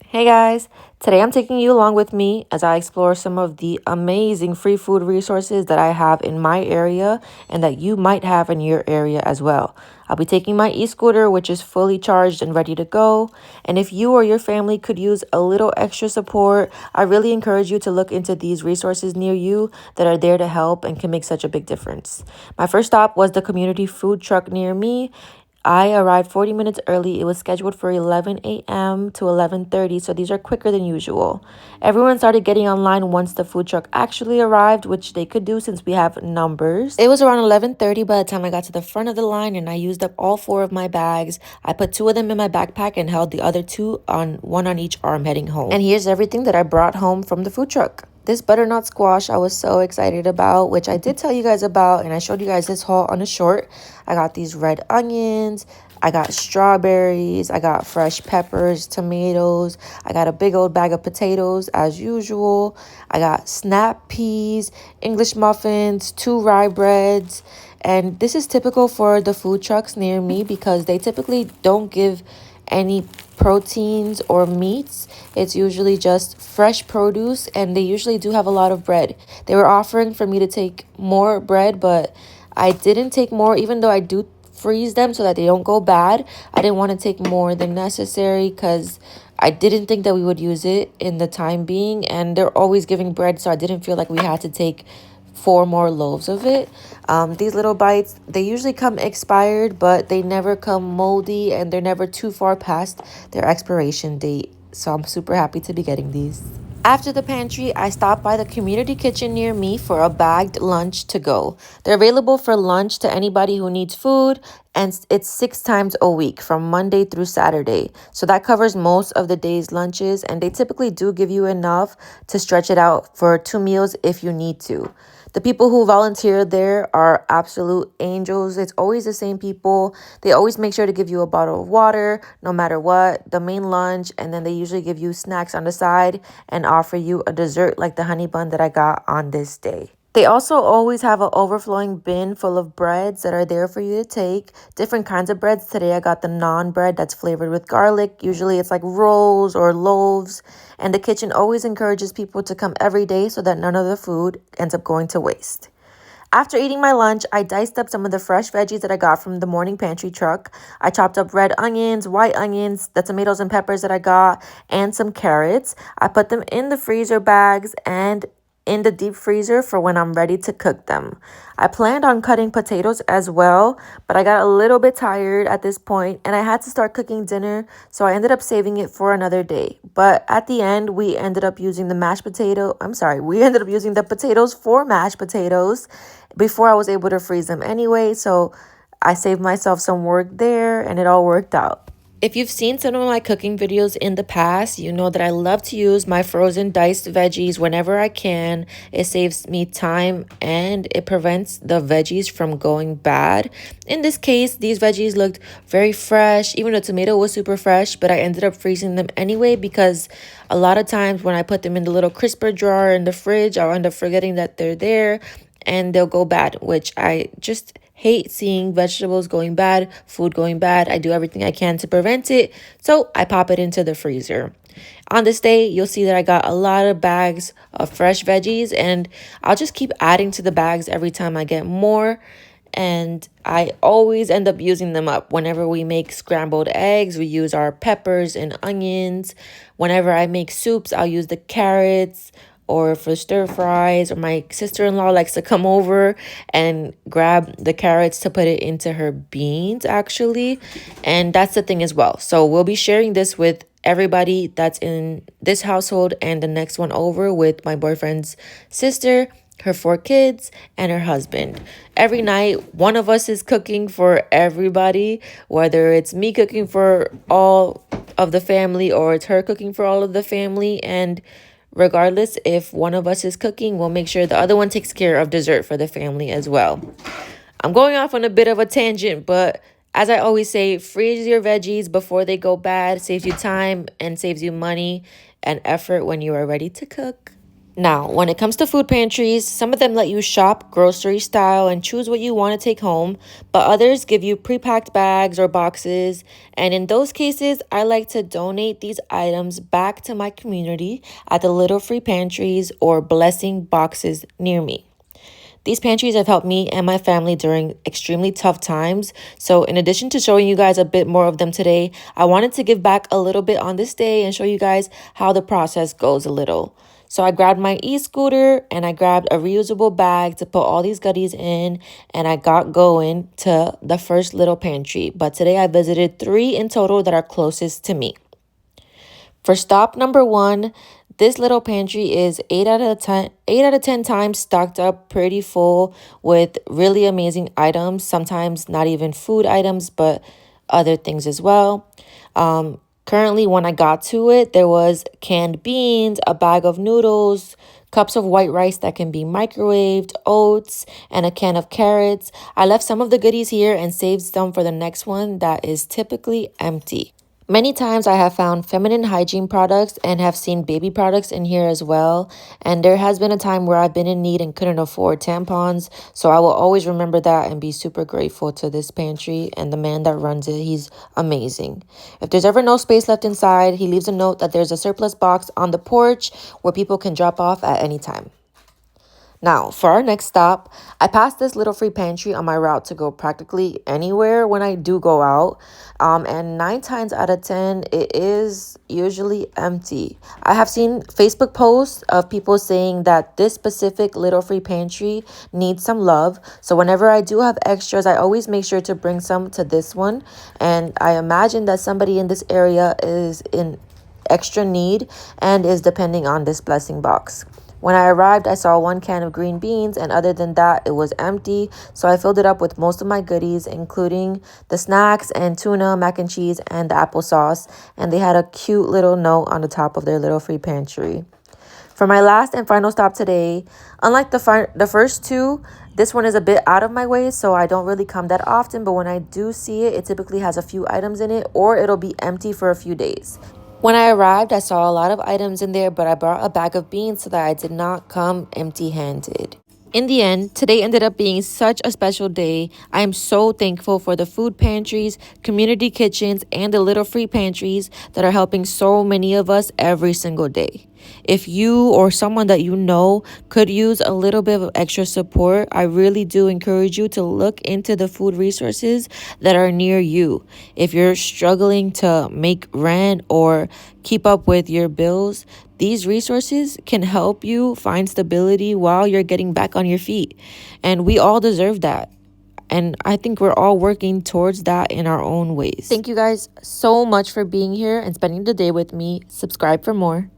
Hey guys, today I'm taking you along with me as I explore some of the amazing free food resources that I have in my area and that you might have in your area as well. I'll be taking my e-scooter, which is fully charged and ready to go. And if you or your family could use a little extra support, I really encourage you to look into these resources near you that are there to help and can make such a big difference. My first stop was the community food truck near me. I arrived 40 minutes early. It was scheduled for 11 a.m. to 11:30, so these are quicker than usual. Everyone started getting online once the food truck actually arrived, which they could do since we have numbers. It was around 11:30 by the time I got to the front of the line and I used up all four of my bags. I put two of them in my backpack and held the other two on one on each arm heading home. And here's everything that I brought home from the food truck. This butternut squash I was so excited about, which I did tell you guys about, and I showed you guys this haul on a short. I got these red onions, I got strawberries, I got fresh peppers, tomatoes, I got a big old bag of potatoes as usual. I got snap peas, English muffins, two rye breads, and this is typical for the food trucks near me because they typically don't give any proteins or meats. It's usually just fresh produce, and they usually do have a lot of bread. They were offering for me to take more bread, but I didn't take more, even though I do freeze them so that they don't go bad. I didn't want to take more than necessary because I didn't think that we would use it in the time being, and they're always giving bread, so I didn't feel like we had to take four more loaves of it. These little bites, they usually come expired, but they never come moldy and they're never too far past their expiration date. So I'm super happy to be getting these. After the pantry, I stopped by the community kitchen near me for a bagged lunch to go. They're available for lunch to anybody who needs food, and it's 6 times a week from Monday through Saturday. So that covers most of the day's lunches, and they typically do give you enough to stretch it out for 2 meals if you need to. The people who volunteer there are absolute angels. It's always the same people. They always make sure to give you a bottle of water, no matter what, the main lunch, and then they usually give you snacks on the side and offer you a dessert like the honey bun that I got on this day. They also always have an overflowing bin full of breads that are there for you to take. Different kinds of breads. Today I got the naan bread that's flavored with garlic. Usually it's like rolls or loaves. And the kitchen always encourages people to come every day so that none of the food ends up going to waste. After eating my lunch, I diced up some of the fresh veggies that I got from the morning pantry truck. I chopped up red onions, white onions, the tomatoes and peppers that I got, and some carrots. I put them in the freezer bags and in the deep freezer for when I'm ready to cook them. I planned on cutting potatoes as well, but I got a little bit tired at this point and I had to start cooking dinner, so I ended up saving it for another day. But at the end, we ended up using we ended up using the potatoes for mashed potatoes before I was able to freeze them anyway, so I saved myself some work there and it all worked out. If you've seen some of my cooking videos in the past, you know that I love to use my frozen diced veggies whenever I can. It saves me time and it prevents the veggies from going bad. In this case, these veggies looked very fresh. Even the tomato was super fresh, but I ended up freezing them anyway because a lot of times when I put them in the little crisper drawer in the fridge, I'll end up forgetting that they're there and they'll go bad, which I just hate seeing vegetables going bad, food going bad. I do everything I can to prevent it, so I pop it into the freezer. On this day, you'll see that I got a lot of bags of fresh veggies, and I'll just keep adding to the bags every time I get more. And I always end up using them up. Whenever we make scrambled eggs, we use our peppers and onions. Whenever I make soups, I'll use the carrots, or for stir fries, or my sister-in-law likes to come over and grab the carrots to put it into her beans actually. And that's the thing as well. So we'll be sharing this with everybody that's in this household and the next one over with my boyfriend's sister, her 4 kids, and her husband. Every night, one of us is cooking for everybody, whether it's me cooking for all of the family or it's her cooking for all of the family. And regardless, if one of us is cooking, we'll make sure the other one takes care of dessert for the family as well. I'm going off on a bit of a tangent, but as I always say, freeze your veggies before they go bad. Saves you time and saves you money and effort when you are ready to cook. Now, when it comes to food pantries, some of them let you shop grocery style and choose what you want to take home, but others give you pre-packed bags or boxes. And in those cases, I like to donate these items back to my community at the little free pantries or blessing boxes near me. These pantries have helped me and my family during extremely tough times. So, in addition to showing you guys a bit more of them today, I wanted to give back a little bit on this day and show you guys how the process goes a little. So, I grabbed my e-scooter and I grabbed a reusable bag to put all these goodies in, and I got going to the first little pantry. But today I visited 3 in total that are closest to me. For stop number 1, this little pantry is 8 out of 10 times stocked up pretty full with really amazing items, sometimes not even food items, but other things as well. Currently, when I got to it, there was canned beans, a bag of noodles, cups of white rice that can be microwaved, oats, and a can of carrots. I left some of the goodies here and saved some for the next one that is typically empty. Many times I have found feminine hygiene products and have seen baby products in here as well. And there has been a time where I've been in need and couldn't afford tampons. So I will always remember that and be super grateful to this pantry and the man that runs it. He's amazing. If there's ever no space left inside, he leaves a note that there's a surplus box on the porch where people can drop off at any time. Now, for our next stop, I pass this little free pantry on my route to go practically anywhere when I do go out. And 9 times out of 10, it is usually empty. I have seen Facebook posts of people saying that this specific little free pantry needs some love. So whenever I do have extras, I always make sure to bring some to this one. And I imagine that somebody in this area is in extra need and is depending on this blessing box. When I arrived, I saw 1 can of green beans, and other than that, it was empty. So I filled it up with most of my goodies, including the snacks and tuna, mac and cheese, and the applesauce. And they had a cute little note on the top of their little free pantry. For my last and final stop today, unlike the first 2, this one is a bit out of my way, so I don't really come that often. But when I do see it, it typically has a few items in it, or it'll be empty for a few days. When I arrived, I saw a lot of items in there, but I brought a bag of beans so that I did not come empty-handed. In the end, today ended up being such a special day. I am so thankful for the food pantries, community kitchens, and the little free pantries that are helping so many of us every single day. If you or someone that you know could use a little bit of extra support, I really do encourage you to look into the food resources that are near you. If you're struggling to make rent or keep up with your bills, these resources can help you find stability while you're getting back on your feet. And we all deserve that. And I think we're all working towards that in our own ways. Thank you guys so much for being here and spending the day with me. Subscribe for more.